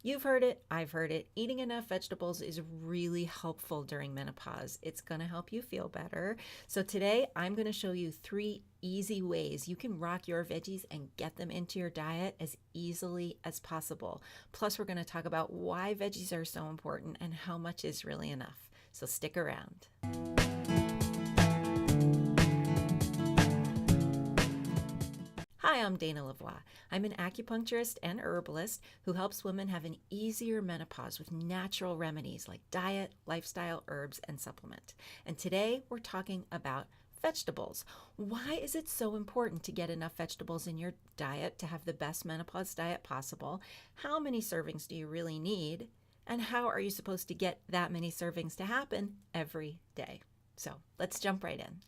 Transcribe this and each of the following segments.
You've heard it, I've heard it. Eating enough vegetables is really helpful during menopause. It's going to help you feel better. So today I'm going to show you 3 easy ways you can rock your veggies and get them into your diet as easily as possible. Plus, we're going to talk about why veggies are so important and how much is really enough. So stick around. Hi, I'm Dana LaVoie. I'm an acupuncturist and herbalist who helps women have an easier menopause with natural remedies like diet, lifestyle, herbs, and supplement. And today we're talking about vegetables. Why is it so important to get enough vegetables in your diet to have the best menopause diet possible? How many servings do you really need? And how are you supposed to get that many servings to happen every day? So let's jump right in.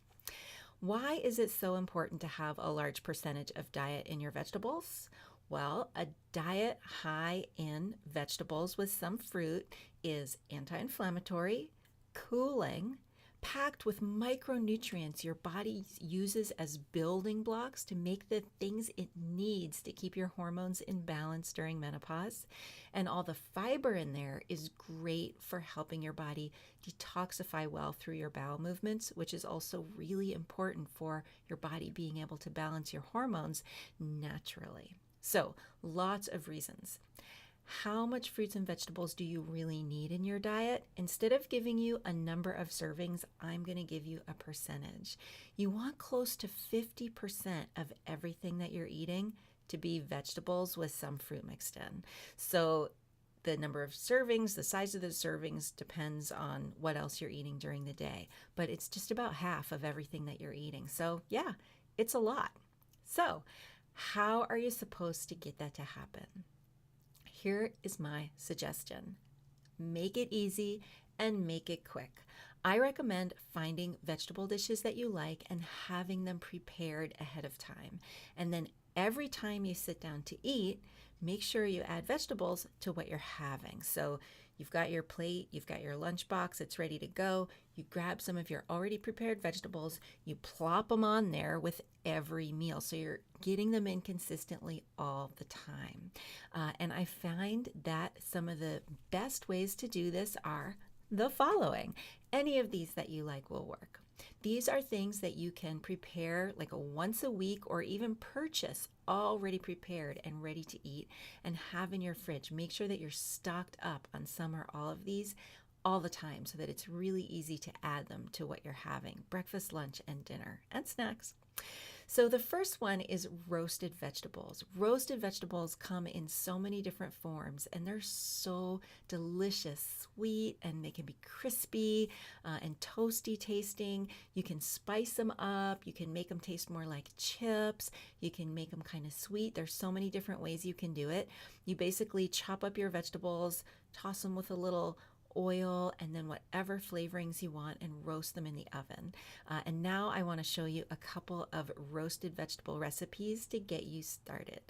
Why is it so important to have a large percentage of diet in your vegetables? Well, a diet high in vegetables with some fruit is anti-inflammatory, cooling, packed with micronutrients your body uses as building blocks to make the things it needs to keep your hormones in balance during menopause. And all the fiber in there is great for helping your body detoxify well through your bowel movements, which is also really important for your body being able to balance your hormones naturally. So, lots of reasons. How much fruits and vegetables do you really need in your diet? Instead of giving you a number of servings, I'm going to give you a percentage. You want close to 50% of everything that you're eating to be vegetables with some fruit mixed in. So the number of servings, the size of the servings depends on what else you're eating during the day, but it's just about half of everything that you're eating. So yeah, it's a lot. So how are you supposed to get that to happen? Here is my suggestion. Make it easy and make it quick. I recommend finding vegetable dishes that you like and having them prepared ahead of time. And then every time you sit down to eat, make sure you add vegetables to what you're having. So you've got your plate, you've got your lunchbox, it's ready to go. You grab some of your already prepared vegetables, you plop them on there with every meal. So you're getting them in consistently all the time. And I find that some of the best ways to do this are the following. Any of these that you like will work. These are things that you can prepare like a once a week or even purchase already prepared and ready to eat and have in your fridge. Make sure that you're stocked up on some or all of these all the time so that it's really easy to add them to what you're having, breakfast, lunch, and dinner, and snacks. So the first one is roasted vegetables. Roasted vegetables come in so many different forms and they're so delicious, sweet, and they can be crispy and toasty tasting. You can spice them up. You can make them taste more like chips. You can make them kind of sweet. There's so many different ways you can do it. You basically chop up your vegetables, toss them with a little oil, and then whatever flavorings you want, and roast them in the oven. And now I want to show you a couple of roasted vegetable recipes to get you started.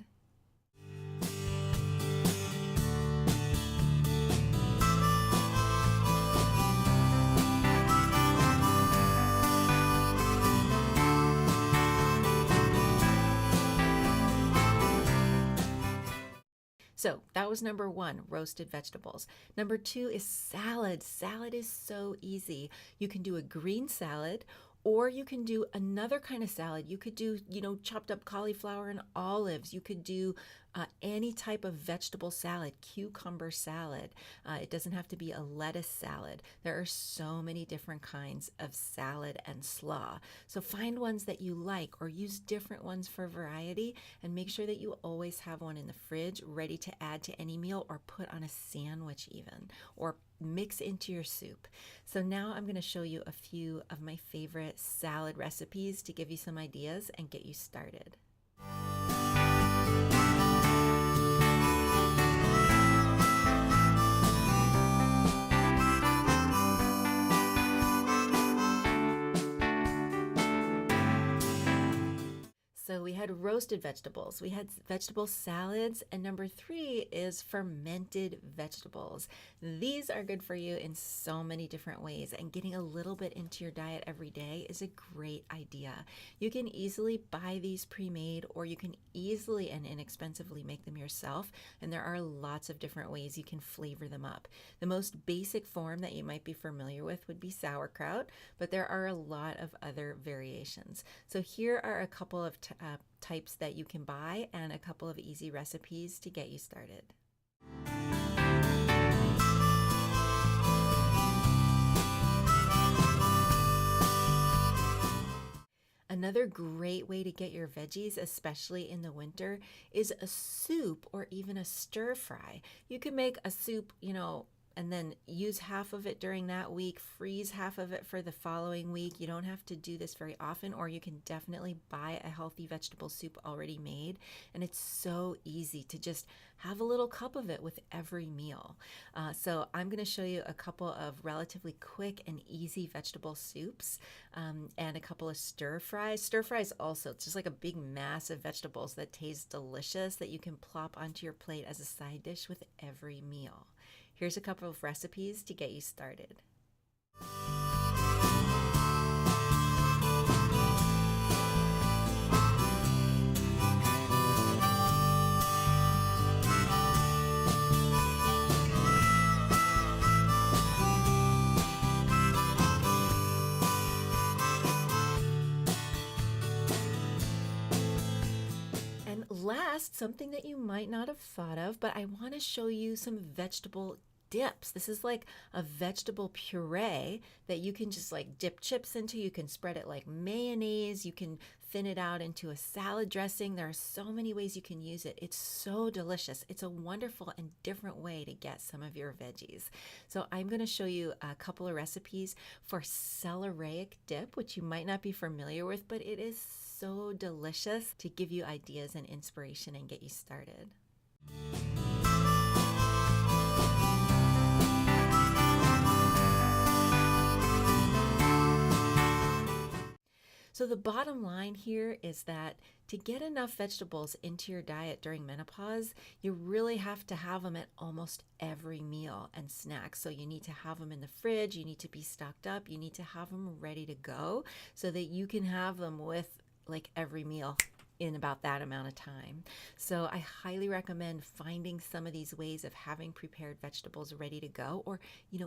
So that was number 1, roasted vegetables. Number 2 is salad. Salad is so easy. You can do a green salad, or you can do another kind of salad. You could do, chopped up cauliflower and olives. You could do any type of vegetable salad, cucumber salad. It doesn't have to be a lettuce salad. There are so many different kinds of salad and slaw. So find ones that you like or use different ones for variety, and make sure that you always have one in the fridge ready to add to any meal or put on a sandwich even, or mix into your soup. So now I'm going to show you a few of my favorite salad recipes to give you some ideas and get you started. So So we had roasted vegetables, we had vegetable salads, and number 3 is fermented vegetables. These are good for you in so many different ways, and getting a little bit into your diet every day is a great idea. You can easily buy these pre-made, or you can easily and inexpensively make them yourself, and there are lots of different ways you can flavor them up. The most basic form that you might be familiar with would be sauerkraut, but there are a lot of other variations. So here are a couple of types that you can buy and a couple of easy recipes to get you started. Another great way to get your veggies, especially in the winter, is a soup or even a stir fry. You can make a soup, and then use half of it during that week, freeze half of it for the following week. You don't have to do this very often, or you can definitely buy a healthy vegetable soup already made. And it's so easy to just have a little cup of it with every meal. So I'm going to show you a couple of relatively quick and easy vegetable soups and a couple of stir fries. Stir fries also, it's just like a big mass of vegetables that taste delicious that you can plop onto your plate as a side dish with every meal. Here's a couple of recipes to get you started. And last, something that you might not have thought of, but I want to show you some vegetable dips. This is like a vegetable puree that you can just like dip chips into. You can spread it like mayonnaise. You can thin it out into a salad dressing. There are so many ways you can use it. It's so delicious. It's a wonderful and different way to get some of your veggies. So I'm going to show you a couple of recipes for celeriac dip, which you might not be familiar with, but it is so delicious to give you ideas and inspiration and get you started. So the bottom line here is that to get enough vegetables into your diet during menopause, you really have to have them at almost every meal and snack. So you need to have them in the fridge, you need to be stocked up, you need to have them ready to go so that you can have them with like every meal in about that amount of time. So I highly recommend finding some of these ways of having prepared vegetables ready to go, or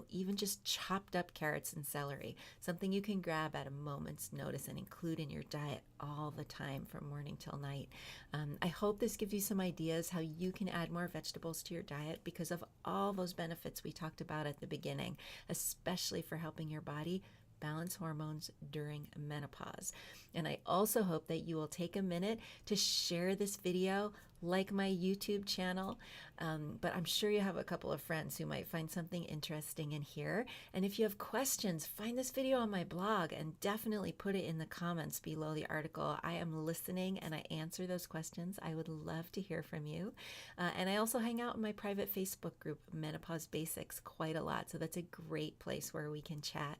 even just chopped up carrots and celery, something you can grab at a moment's notice and include in your diet all the time from morning till night. I hope this gives you some ideas how you can add more vegetables to your diet because of all those benefits we talked about at the beginning, especially for helping your body balance hormones during menopause. And I also hope that you will take a minute to share this video, like my YouTube channel, but I'm sure you have a couple of friends who might find something interesting in here. And if you have questions, find this video on my blog and definitely put it in the comments below the article. I am listening and I answer those questions. I would love to hear from you. And I also hang out in my private Facebook group, Menopause Basics, quite a lot. So that's a great place where we can chat.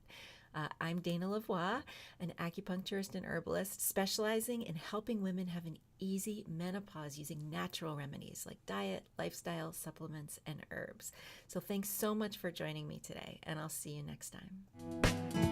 I'm Dana LaVoie, an acupuncturist and herbalist specializing in helping women have an easy menopause using natural remedies like diet, lifestyle, supplements, and herbs. So thanks so much for joining me today, and I'll see you next time.